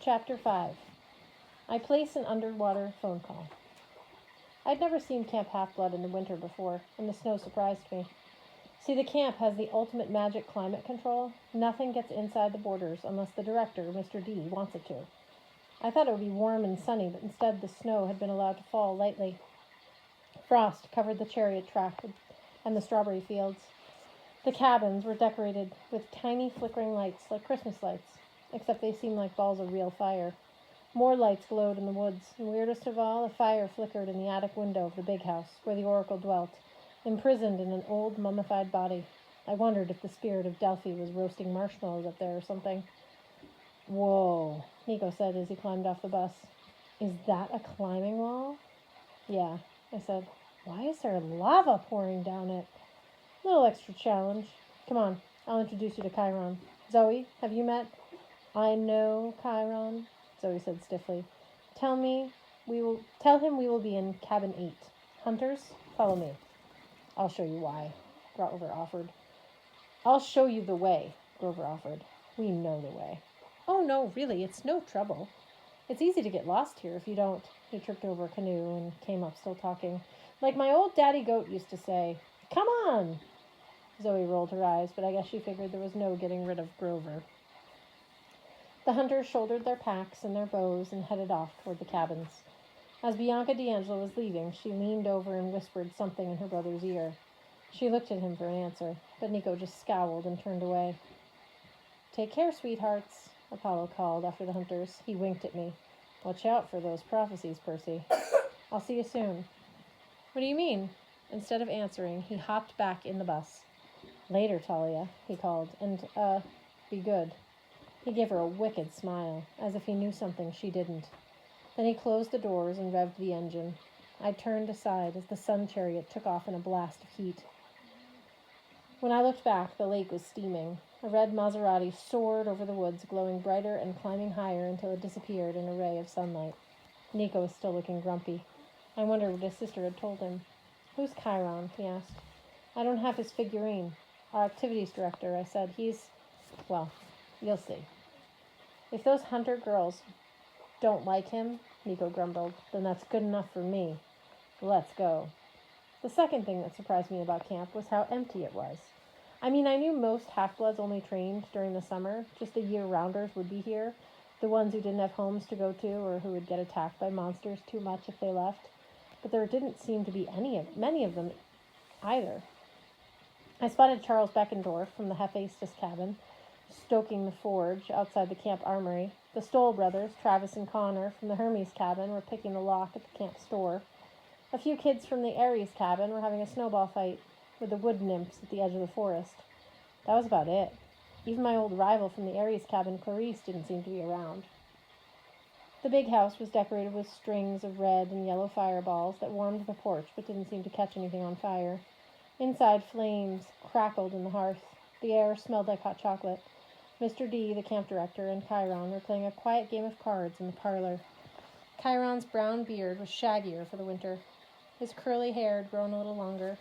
Chapter 5. I place an underwater phone call. I'd never seen Camp Half-Blood in the winter before, and the snow surprised me. See, the camp has the ultimate magic climate control. Nothing gets inside the borders unless the director, Mr. D, wants it to. I thought it would be warm and sunny, but instead the snow had been allowed to fall lightly. Frost covered the chariot track and the strawberry fields. The cabins were decorated with tiny flickering lights like Christmas lights, except they seemed like balls of real fire. More lights glowed in the woods, and weirdest of all, a fire flickered in the attic window of the big house where the oracle dwelt, imprisoned in an old mummified body. I wondered if the spirit of Delphi was roasting marshmallows up there or something. "Whoa," Nico said as he climbed off the bus. "Is that a climbing wall?" "Yeah," I said. "Why is there lava pouring down it?" "A little extra challenge. Come on, I'll introduce you to Chiron. Zoe, have you met?" "I know Chiron," Zoe said stiffly. Tell him we will be in cabin 8. Hunters, follow me." "I'll show you why," Grover offered. "I'll show you the way," Grover offered. "We know the way." "Oh, no, really, it's no trouble. It's easy to get lost here if you don't." He tripped over a canoe and came up still talking. "Like my old daddy goat used to say, come on!" Zoe rolled her eyes, but I guess she figured there was no getting rid of Grover. The hunters shouldered their packs and their bows and headed off toward the cabins. As Bianca D'Angelo was leaving, she leaned over and whispered something in her brother's ear. She looked at him for an answer, but Nico just scowled and turned away. "Take care, sweethearts," Apollo called after the hunters. He winked at me. "Watch out for those prophecies, Percy. I'll see you soon." "What do you mean?" Instead of answering, he hopped back in the bus. "Later, Talia," he called, and, be good." He gave her a wicked smile, as if he knew something she didn't. Then he closed the doors and revved the engine. I turned aside as the sun chariot took off in a blast of heat. When I looked back, the lake was steaming. A red Maserati soared over the woods, glowing brighter and climbing higher until it disappeared in a ray of sunlight. Nico was still looking grumpy. I wondered what his sister had told him. "Who's Chiron?" he asked. "I don't have his figurine. Our activities director," I said. Well, you'll see." "If those hunter girls don't like him," Nico grumbled, "then that's good enough for me. Let's go." The second thing that surprised me about camp was how empty it was. I mean, I knew most half-bloods only trained during the summer. Just the year-rounders would be here, the ones who didn't have homes to go to or who would get attacked by monsters too much if they left. But there didn't seem to be many of them either. I spotted Charles Beckendorf from the Hephaestus cabin, stoking the forge outside the camp armory. The Stoll brothers, Travis and Connor, from the Hermes cabin, were picking the lock at the camp store. A few kids from the Ares cabin were having a snowball fight with the wood nymphs at the edge of the forest. That was about it. Even my old rival from the Ares cabin, Clarice, didn't seem to be around. The big house was decorated with strings of red and yellow fireballs that warmed the porch but didn't seem to catch anything on fire. Inside, flames crackled in the hearth. The air smelled like hot chocolate. Mr. D, the camp director, and Chiron were playing a quiet game of cards in the parlor. Chiron's brown beard was shaggier for the winter. His curly hair had grown a little longer.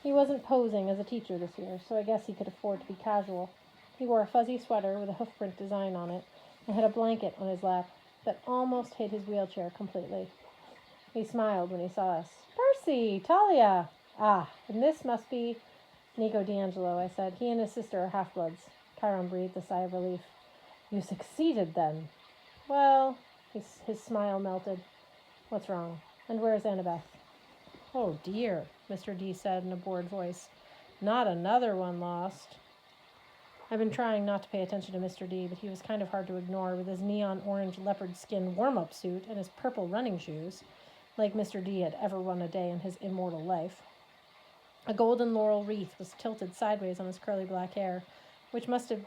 He wasn't posing as a teacher this year, so I guess he could afford to be casual. He wore a fuzzy sweater with a hoofprint design on it and had a blanket on his lap that almost hid his wheelchair completely. He smiled when he saw us. "Percy! Talia! Ah, and this must be Nico D'Angelo," I said. "He and his sister are half-bloods." Chiron breathed a sigh of relief. "You succeeded, then?" "Well," his smile melted. "What's wrong? And where's Annabeth?" "Oh, dear," Mr. D said in a bored voice. "Not another one lost." I've been trying not to pay attention to Mr. D, but he was kind of hard to ignore with his neon orange leopard skin warm-up suit and his purple running shoes, like Mr. D had ever run a day in his immortal life. A golden laurel wreath was tilted sideways on his curly black hair, which must have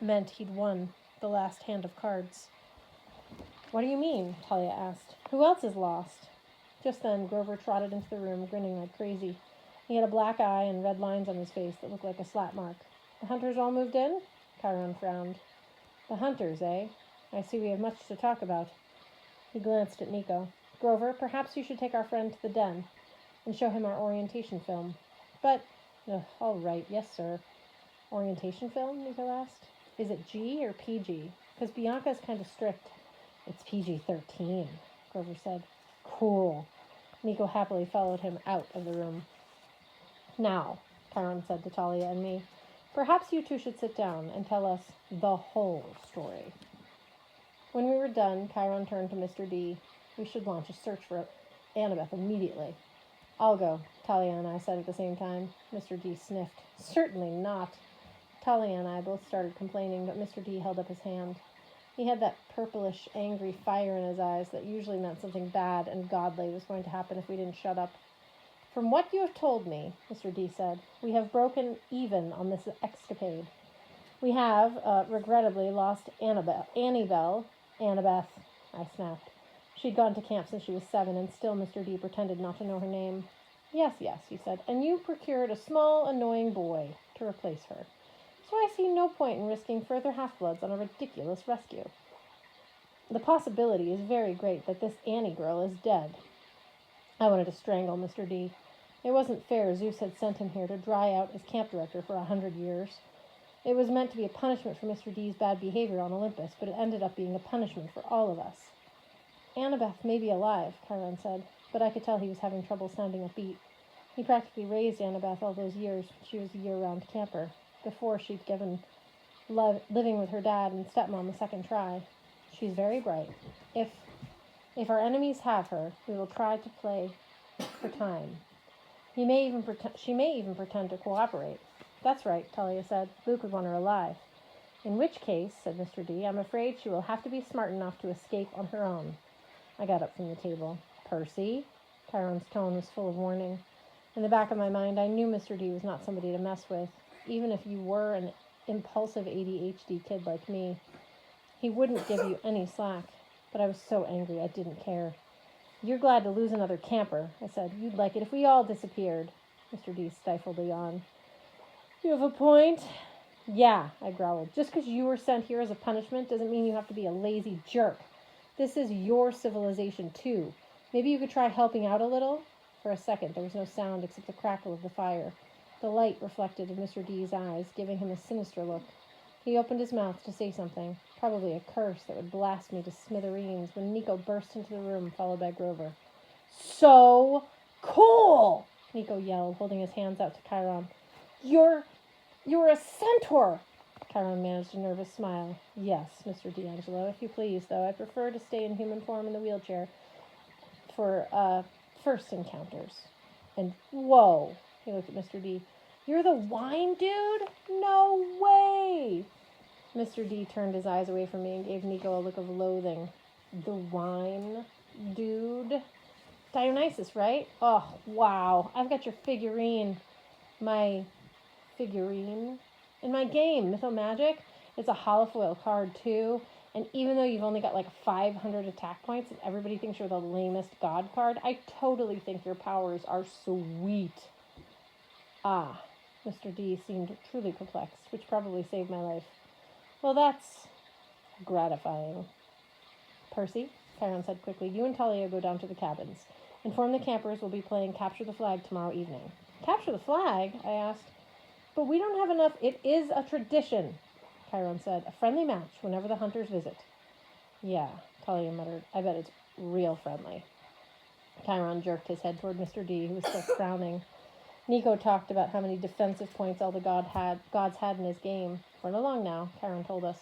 meant he'd won the last hand of cards. "What do you mean?" Talia asked. "Who else is lost?" Just then, Grover trotted into the room, grinning like crazy. He had a black eye and red lines on his face that looked like a slap mark. "The hunters all moved in?" Chiron frowned. "The hunters, eh? I see we have much to talk about." He glanced at Nico. "Grover, perhaps you should take our friend to the den and show him our orientation film." "But—" "All right, yes, sir." "Orientation film?" Nico asked. "Is it G or PG? Because Bianca's kind of strict. It's PG-13, Grover said. Cool. Nico happily followed him out of the room. Now, Chiron said to Talia and me, perhaps you two should sit down and tell us the whole story. When we were done, Chiron turned to Mr. D. We should launch a search for Annabeth immediately. I'll go, Talia and I said at the same time. Mr. D sniffed. Certainly not. Talia and I both started complaining, but Mr. D held up his hand. He had that purplish, angry fire in his eyes that usually meant something bad and godly was going to happen if we didn't shut up. From what you have told me, Mr. D said, we have broken even on this escapade. We have, regrettably, lost Annabeth, I snapped. She'd gone to camp since she was 7, and still Mr. D pretended not to know her name. Yes, he said, and you procured a small, annoying boy to replace her. So I see no point in risking further half-bloods on a ridiculous rescue. The possibility is very great that this Annie girl is dead. I wanted to strangle Mr. D. It wasn't fair Zeus had sent him here to dry out as camp director for 100 years. It was meant to be a punishment for Mr. D's bad behavior on Olympus, but it ended up being a punishment for all of us. Annabeth may be alive, Chiron said, but I could tell he was having trouble sounding upbeat. He practically raised Annabeth all those years when she was a year-round camper, before she'd given living with her dad and stepmom a second try. She's very bright. If our enemies have her, we will try to play for time. She may even pretend to cooperate. That's right, Talia said. Luke would want her alive. In which case, said Mr. D, I'm afraid she will have to be smart enough to escape on her own. I got up from the table. Percy? Chiron's tone was full of warning. In the back of my mind, I knew Mr. D was not somebody to mess with. Even if you were an impulsive ADHD kid like me, he wouldn't give you any slack. But I was so angry I didn't care. You're glad to lose another camper, I said. You'd like it if we all disappeared. Mr. D stifled a yawn. You have a point. Yeah, I growled. Just because you were sent here as a punishment doesn't mean you have to be a lazy jerk. This is your civilization, too. Maybe you could try helping out a little? For a second, there was no sound except the crackle of the fire. The light reflected in Mr. D's eyes, giving him a sinister look. He opened his mouth to say something, probably a curse that would blast me to smithereens, when Nico burst into the room, followed by Grover. So cool! Nico yelled, holding his hands out to Chiron. You're a centaur! Chiron managed a nervous smile. Yes, Mr. D'Angelo, if you please, though I prefer to stay in human form in the wheelchair for, first encounters. And, whoa, he looked at Mr. D. You're the wine dude? No way! Mr. D turned his eyes away from me and gave Nico a look of loathing. The wine dude? Dionysus, right? Oh, wow. I've got your figurine. My figurine? In my game, Mythomagic, it's a holofoil card, too. And even though you've only got like 500 attack points and everybody thinks you're the lamest god card, I totally think your powers are sweet. Ah, Mr. D seemed truly perplexed, which probably saved my life. Well, that's gratifying. Percy, Chiron said quickly, you and Talia go down to the cabins. Inform the campers we'll be playing Capture the Flag tomorrow evening. Capture the flag? I asked. But we don't have enough. It is a tradition, Chiron said. A friendly match whenever the hunters visit. Yeah, Talia muttered. I bet it's real friendly. Chiron jerked his head toward Mr. D, who was still frowning. Nico talked about how many defensive points all the gods had in his game. Run along now, Chiron told us.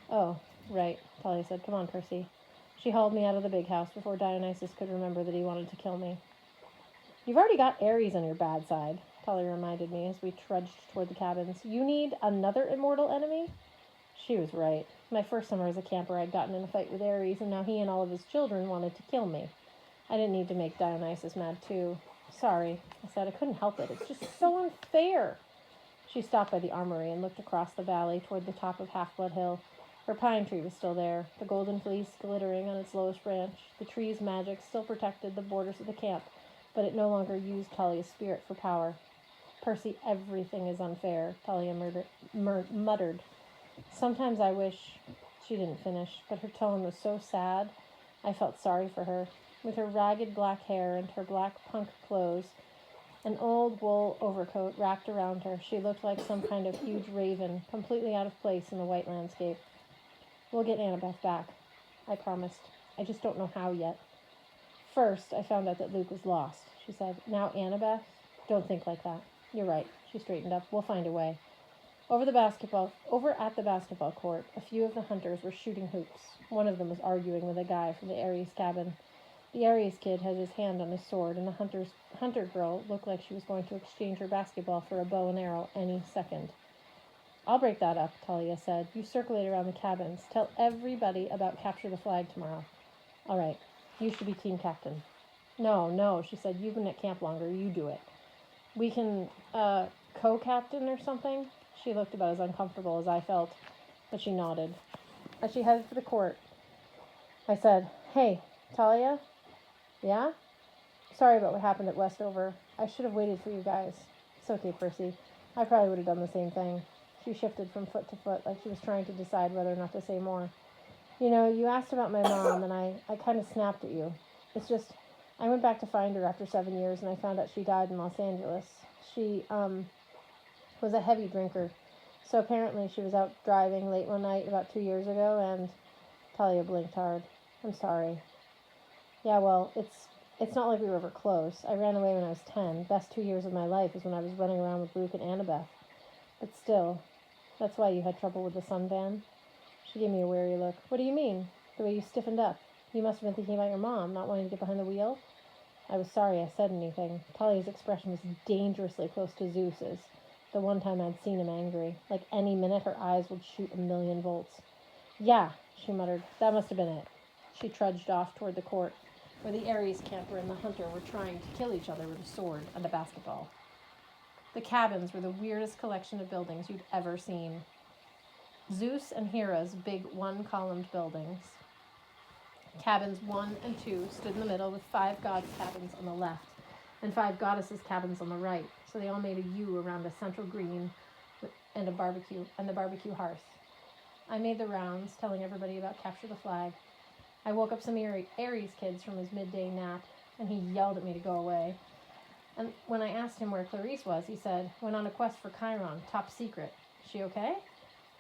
Oh, right, Talia said. Come on, Percy. She hauled me out of the big house before Dionysus could remember that he wanted to kill me. You've already got Ares on your bad side, Talia reminded me as we trudged toward the cabins. You need another immortal enemy? She was right. My first summer as a camper, I'd gotten in a fight with Ares, and now he and all of his children wanted to kill me. I didn't need to make Dionysus mad, too. Sorry, I said. I couldn't help it. It's just so unfair. She stopped by the armory and looked across the valley toward the top of Half-Blood Hill. Her pine tree was still there, the golden fleece glittering on its lowest branch. The tree's magic still protected the borders of the camp, but it no longer used Talia's spirit for power. Percy, everything is unfair, Talia muttered. Sometimes I wish... She didn't finish, but her tone was so sad, I felt sorry for her. With her ragged black hair and her black punk clothes, an old wool overcoat wrapped around her, she looked like some kind of huge raven, completely out of place in the white landscape. We'll get Annabeth back. I promised. I just don't know how yet. First, I found out that Luke was lost, she said. Now, Annabeth, don't think like that. You're right. She straightened up. We'll find a way. Over at the basketball court, a few of the hunters were shooting hoops. One of them was arguing with a guy from the Aries cabin. The Aries kid had his hand on his sword, and the hunter girl looked like she was going to exchange her basketball for a bow and arrow any second. I'll break that up, Talia said. You circulate around the cabins. Tell everybody about Capture the Flag tomorrow. All right. You should be team captain. No, she said. You've been at camp longer. You do it. We can, co-captain or something? She looked about as uncomfortable as I felt, but she nodded. As she headed for the court, I said, Hey, Talia? Yeah? Sorry about what happened at Westover. I should have waited for you guys. It's okay, Percy. I probably would have done the same thing. She shifted from foot to foot like she was trying to decide whether or not to say more. You know, you asked about my mom, and I kind of snapped at you. It's just, I went back to find her after 7 years, and I found out she died in Los Angeles. She, was a heavy drinker. So apparently she was out driving late one night about 2 years ago, and Talia blinked hard. I'm sorry. Yeah, well, it's not like we were ever close. I ran away when I was 10. Best 2 years of my life is when I was running around with Luke and Annabeth. But still, that's why you had trouble with the Sunvan? She gave me a wary look. What do you mean? The way you stiffened up. You must have been thinking about your mom, not wanting to get behind the wheel? I was sorry I said anything. Talia's expression was dangerously close to Zeus's. The one time I'd seen him angry. Like any minute her eyes would shoot 1,000,000 volts. Yeah, she muttered. That must have been it. She trudged off toward the court, where the Aries camper and the hunter were trying to kill each other with a sword and a basketball. The cabins were the weirdest collection of buildings you'd ever seen. Zeus and Hera's big one-columned buildings. Cabins 1 and 2 stood in the middle with 5 gods' cabins on the left and 5 goddesses' cabins on the right, so they all made a U around a central green and the barbecue hearth. I made the rounds, telling everybody about Capture the Flag. I woke up some Aries kids from his midday nap, and he yelled at me to go away. And when I asked him where Clarice was, he said, went on a quest for Chiron, top secret. She okay?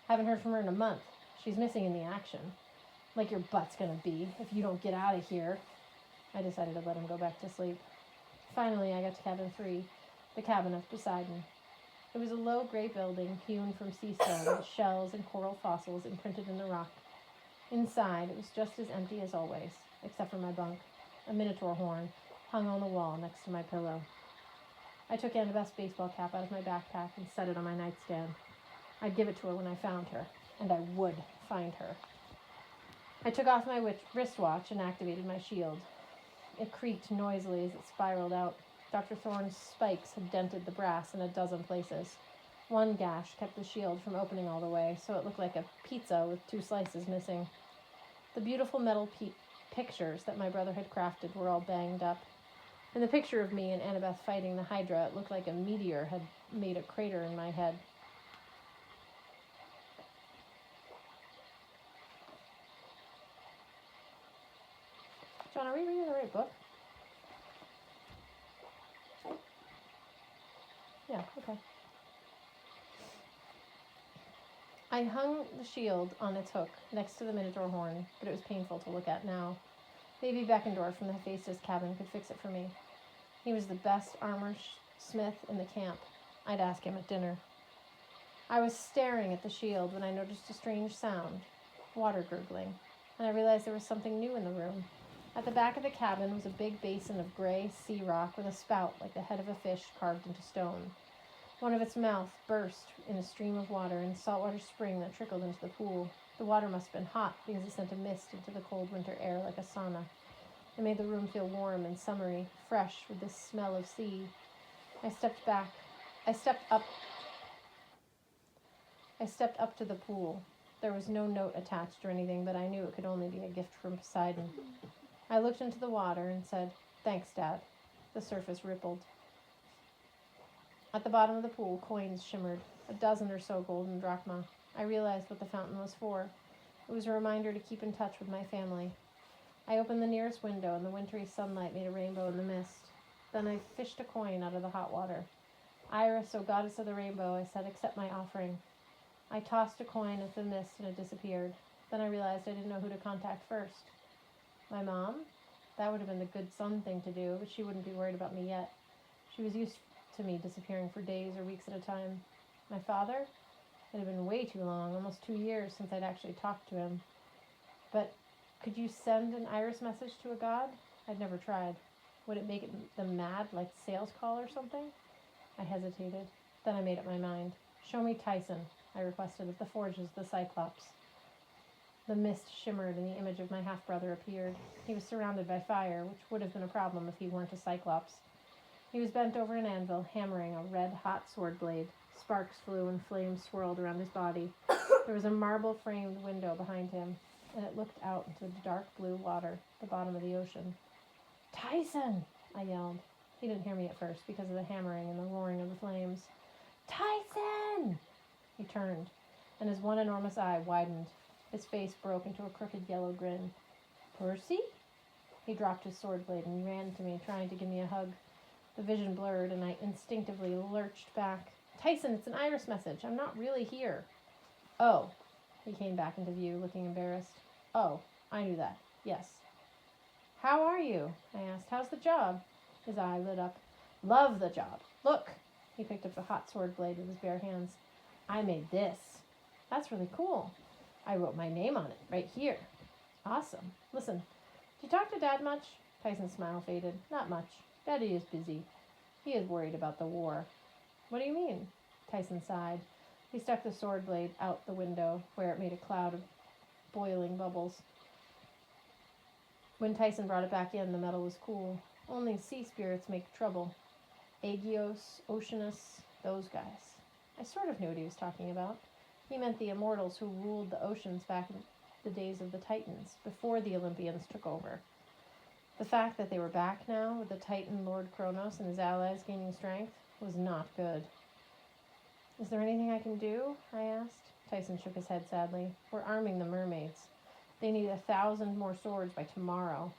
Haven't heard from her in a month. She's missing in the action. Like your butt's gonna be if you don't get out of here. I decided to let him go back to sleep. Finally, I got to cabin 3, the cabin of Poseidon. It was a low gray building hewn from sea stone with shells and coral fossils imprinted in the rock. Inside, it was just as empty as always, except for my bunk. A minotaur horn hung on the wall next to my pillow. I took Annabeth's baseball cap out of my backpack and set it on my nightstand. I'd give it to her when I found her, and I would find her. I took off my wristwatch and activated my shield. It creaked noisily as it spiraled out. Dr. Thorne's spikes had dented the brass in a dozen places. One gash kept the shield from opening all the way, so it looked like a pizza with 2 slices missing. The beautiful metal pictures that my brother had crafted were all banged up. In the picture of me and Annabeth fighting the Hydra, it looked like a meteor had made a crater in my head. John, are we reading the right book? Yeah, okay. I hung the shield on its hook next to the Minotaur horn, but it was painful to look at now. Maybe Beckendorf from the Hephaestus cabin could fix it for me. He was the best armor smith in the camp. I'd ask him at dinner. I was staring at the shield when I noticed a strange sound, water gurgling, and I realized there was something new in the room. At the back of the cabin was a big basin of gray sea rock with a spout like the head of a fish carved into stone. One of its mouths burst in a stream of water in a saltwater spring that trickled into the pool. The water must have been hot because it sent a mist into the cold winter air like a sauna. It made the room feel warm and summery, fresh with the smell of sea. I stepped up to the pool. There was no note attached or anything, but I knew it could only be a gift from Poseidon. I looked into the water and said, "Thanks, Dad." The surface rippled. At the bottom of the pool, coins shimmered, a dozen or so golden drachma. I realized what the fountain was for. It was a reminder to keep in touch with my family. I opened the nearest window, and the wintry sunlight made a rainbow in the mist. Then I fished a coin out of the hot water. "Iris, O goddess of the rainbow," I said, "accept my offering." I tossed a coin into the mist, and it disappeared. Then I realized I didn't know who to contact first. My mom? That would have been the good son thing to do, but she wouldn't be worried about me yet. She was used to me disappearing for days or weeks at a time. My father? It had been way too long, almost 2 years since I'd actually talked to him. But could you send an iris message to a god? I'd never tried. Would it make them mad, like sales call or something? I hesitated. Then I made up my mind. Show me Tyson, I requested, of the forges, the Cyclops. The mist shimmered and the image of my half-brother appeared. He was surrounded by fire, which would have been a problem if he weren't a Cyclops. He was bent over an anvil, hammering a red-hot sword blade. Sparks flew and flames swirled around his body. There was a marble-framed window behind him, and it looked out into the dark blue water, the bottom of the ocean. Tyson! I yelled. He didn't hear me at first because of the hammering and the roaring of the flames. Tyson! He turned, and his one enormous eye widened. His face broke into a crooked yellow grin. Percy? He dropped his sword blade and ran to me, trying to give me a hug. The vision blurred, and I instinctively lurched back. Tyson, it's an iris message. I'm not really here. Oh. He came back into view, looking embarrassed. Oh, I knew that. Yes. How are you? I asked. How's the job? His eye lit up. Love the job. Look. He picked up the hot sword blade with his bare hands. I made this. That's really cool. I wrote my name on it, right here. Awesome. Listen, did you talk to Dad much? Tyson's smile faded. Not much. Daddy is busy. He is worried about the war. What do you mean? Tyson sighed. He stuck the sword blade out the window, where it made a cloud of boiling bubbles. When Tyson brought it back in, the metal was cool. Only sea spirits make trouble. Aegios, Oceanus, those guys. I sort of knew what he was talking about. He meant the immortals who ruled the oceans back in the days of the Titans, before the Olympians took over. The fact that they were back now, with the Titan Lord Kronos and his allies gaining strength, was not good. Is there anything I can do? I asked. Tyson shook his head sadly. We're arming the mermaids. They need 1,000 more swords by tomorrow.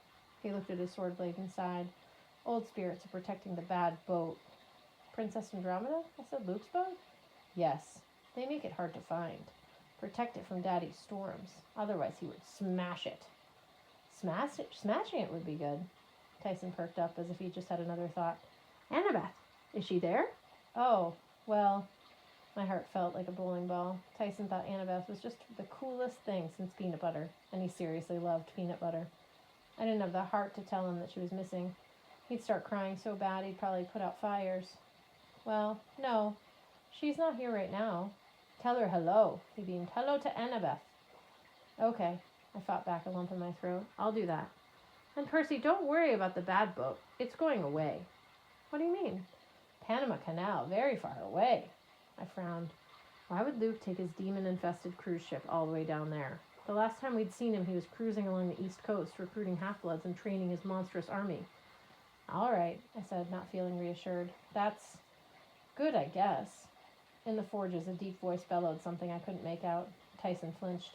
He looked at his sword blade and sighed. Old spirits are protecting the bad boat. Princess Andromeda? I said Luke's boat? Yes. They make it hard to find. Protect it from Daddy's storms. Otherwise he would smash it. Smashing it would be good. Tyson perked up as if he just had another thought. Annabeth, is she there? Oh, well, my heart felt like a bowling ball. Tyson thought Annabeth was just the coolest thing since peanut butter, and he seriously loved peanut butter. I didn't have the heart to tell him that she was missing. He'd start crying so bad he'd probably put out fires. Well, no, she's not here right now. Tell her hello, he beamed. Hello to Annabeth. Okay, I fought back a lump in my throat. I'll do that. And Percy, don't worry about the bad boat. It's going away. What do you mean? Panama Canal, very far away. I frowned. Why would Luke take his demon-infested cruise ship all the way down there? The last time we'd seen him, he was cruising along the East Coast, recruiting half-bloods and training his monstrous army. All right, I said, not feeling reassured. That's good, I guess. In the forges, a deep voice bellowed something I couldn't make out. Tyson flinched.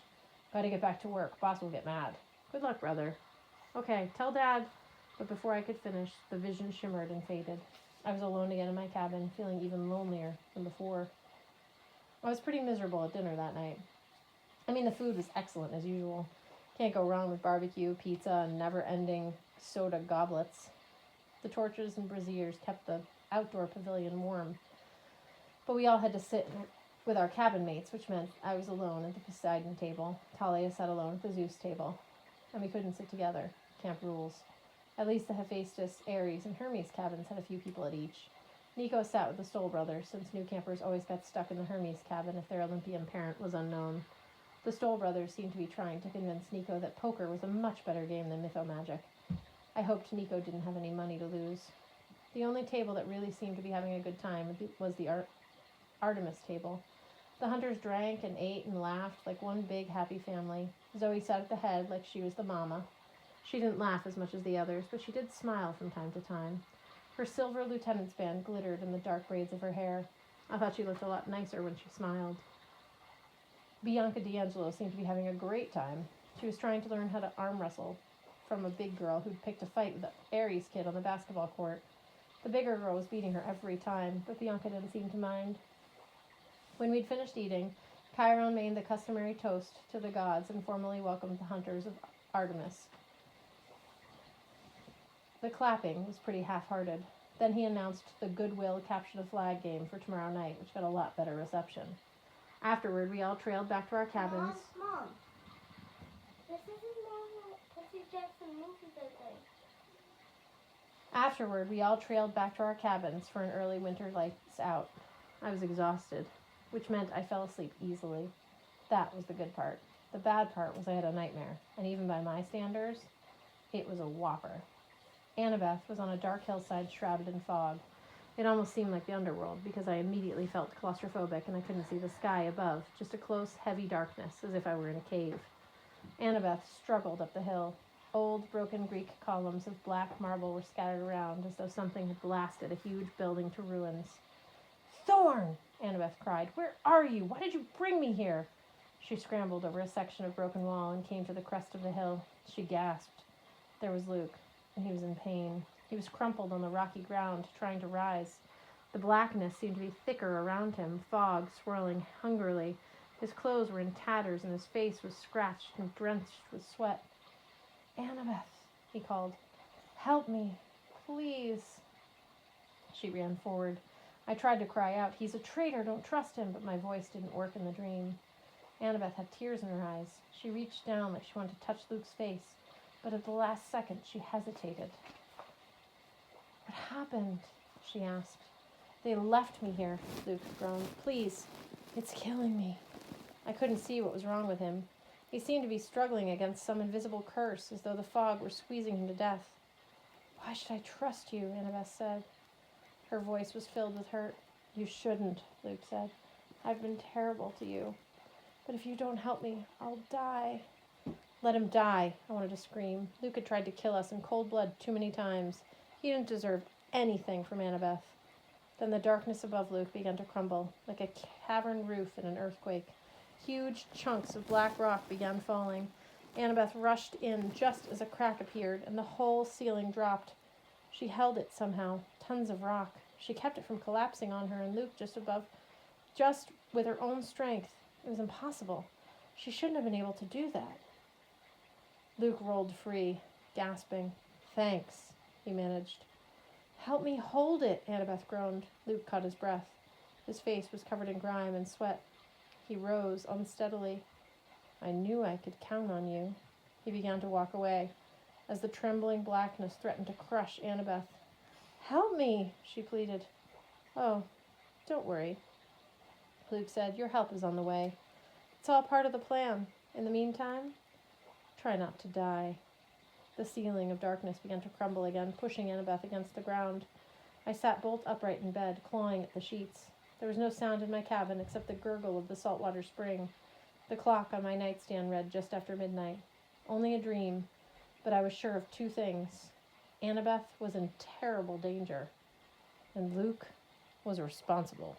Gotta get back to work. Boss will get mad. Good luck, brother. Okay, tell Dad. But before I could finish, the vision shimmered and faded. I was alone again in my cabin, feeling even lonelier than before. I was pretty miserable at dinner that night. I mean, the food was excellent as usual. Can't go wrong with barbecue, pizza, and never-ending soda goblets. The torches and braziers kept the outdoor pavilion warm. But we all had to sit with our cabin mates, which meant I was alone at the Poseidon table. Talia sat alone at the Zeus table. And we couldn't sit together. Camp rules. At least the Hephaestus, Ares, and Hermes cabins had a few people at each. Nico sat with the Stoll brothers, since new campers always got stuck in the Hermes cabin if their Olympian parent was unknown. The Stoll brothers seemed to be trying to convince Nico that poker was a much better game than Mythomagic. I hoped Nico didn't have any money to lose. The only table that really seemed to be having a good time was the Artemis table. The hunters drank and ate and laughed like one big happy family. Zoe sat at the head like she was the mama. She didn't laugh as much as the others, but she did smile from time to time. Her silver lieutenant's band glittered in the dark braids of her hair. I thought she looked a lot nicer when she smiled. Bianca D'Angelo seemed to be having a great time. She was trying to learn how to arm wrestle from a big girl who'd picked a fight with the Ares kid on the basketball court. The bigger girl was beating her every time, but Bianca didn't seem to mind. When we'd finished eating, Chiron made the customary toast to the gods and formally welcomed the hunters of Artemis. The clapping was pretty half-hearted. Then he announced the Goodwill Capture the Flag game for tomorrow night, which got a lot better reception. Afterward, we all trailed back to our cabins. Mom. This isn't normal Percy Jackson movies, I think. Afterward, we all trailed back to our cabins for an early winter lights out. I was exhausted, which meant I fell asleep easily. That was the good part. The bad part was I had a nightmare, and even by my standards, it was a whopper. Annabeth was on a dark hillside shrouded in fog. It almost seemed like the underworld because I immediately felt claustrophobic and I couldn't see the sky above, just a close, heavy darkness, as if I were in a cave. Annabeth struggled up the hill. Old, broken Greek columns of black marble were scattered around as though something had blasted a huge building to ruins. "Thorn!" Annabeth cried. "Where are you? Why did you bring me here?" She scrambled over a section of broken wall and came to the crest of the hill. She gasped. There was Luke, and he was in pain. He was crumpled on the rocky ground, trying to rise. The blackness seemed to be thicker around him, fog swirling hungrily. His clothes were in tatters, and his face was scratched and drenched with sweat. "Annabeth," he called. "Help me, please." She ran forward. I tried to cry out, "He's a traitor, don't trust him," but my voice didn't work in the dream. Annabeth had tears in her eyes. She reached down like she wanted to touch Luke's face, but at the last second she hesitated. "What happened?" she asked. "They left me here," Luke groaned. "Please, it's killing me." I couldn't see what was wrong with him. He seemed to be struggling against some invisible curse, as though the fog were squeezing him to death. "Why should I trust you?" Annabeth said. Her voice was filled with hurt. "You shouldn't," Luke said. "I've been terrible to you. But if you don't help me, I'll die." "Let him die," I wanted to scream. Luke had tried to kill us in cold blood too many times. He didn't deserve anything from Annabeth. Then the darkness above Luke began to crumble, like a cavern roof in an earthquake. Huge chunks of black rock began falling. Annabeth rushed in just as a crack appeared, and the whole ceiling dropped. She held it somehow, tons of rock. She kept it from collapsing on her and Luke just with her own strength. It was impossible. She shouldn't have been able to do that. Luke rolled free, gasping. "Thanks," he managed. "Help me hold it," Annabeth groaned. Luke caught his breath. His face was covered in grime and sweat. He rose unsteadily. "I knew I could count on you." He began to walk away, as the trembling blackness threatened to crush Annabeth. "Help me," she pleaded. "Oh, don't worry," Luke said. "Your help is on the way. It's all part of the plan. In the meantime, try not to die." The ceiling of darkness began to crumble again, pushing Annabeth against the ground. I sat bolt upright in bed, clawing at the sheets. There was no sound in my cabin except the gurgle of the saltwater spring. The clock on my nightstand read just after midnight. Only a dream, but I was sure of two things. Annabeth was in terrible danger, and Luke was responsible.